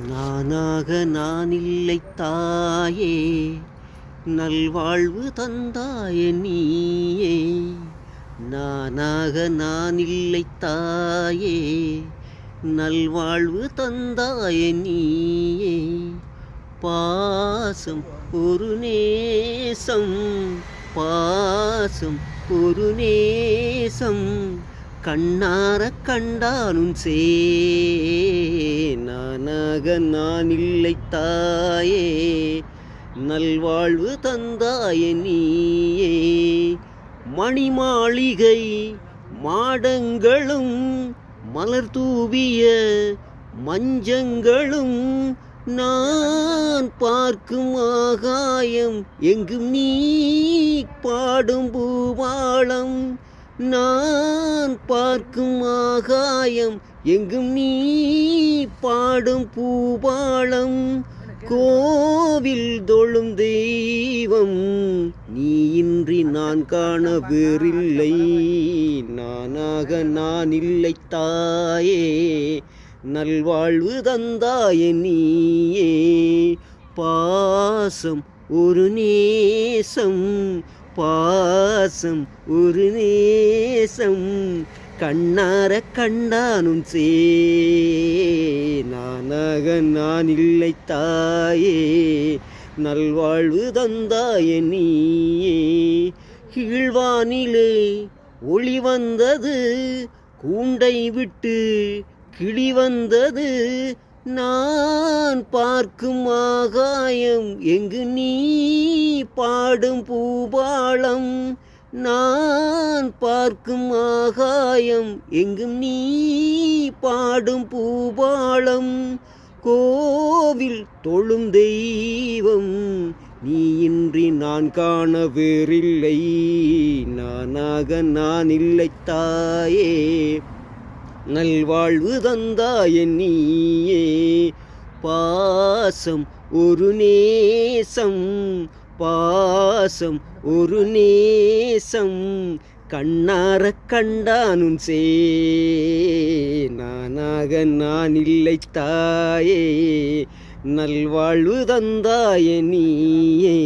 நானாக நான் இல்லை தாயே, நல்வாழ்வு தந்தாய நீயே. நானாக நான் இல்லை தாயே, நல்வாழ்வு தந்தாய நீயே. பாசம் ஒரு நேசம், பாசம் ஒரு நேசம், கண்ணார கண்டானும் சே. நானாக நான் இல்லை தாயே, நல்வாழ்வு தந்தாய நீயே. மணிமாளிகை மாடங்களும் மலர் தூவிய மஞ்சங்களும், நான் பார்க்கும் ஆகாயம் எங்கும் நீ பாடும் பூபாளம். நான் பார்க்கும் ஆகாயம் எங்கும் நீ பாடும் பூபாளம். கோவில் தொழும் தெய்வம் நீ இன்றி நான் காண வேறில்லை. நானாக நான் இல்லை தாயே, நல்வாழ்வு தந்தாய நீயே. பாசம் ஒரு நேசம், பாசம் ஒரு நேசம், கண்ணார கண்டானும் சே. நானாக நான் இல்லை தாயே, நல்வாழ்வு தந்தாய நீயே. கீழ்வானிலே ஒளி வந்தது, கூண்டை விட்டு கிளி வந்தது. நான் பார்க்கும் ஆகாயம் எங்கு நீ பாடும் பூபாளம். நான் பார்க்கும் ஆகாயம் எங்கும் நீ பாடும் பூபாளம். கோவில் தொழும் தெய்வம் நீ இன்றி நான் காண வேறில்லை. நானாக நான் இல்லை தாயே, நல்வாழ்வு தந்தாய நீயே. பாசம் ஒரு நேசம், பாசம் ஒரு நேசம், கண்ணார கண்டானும் சே. நானாக நான் இல்லை தாயே, நல்வாழ்வு தந்தாய நீயே.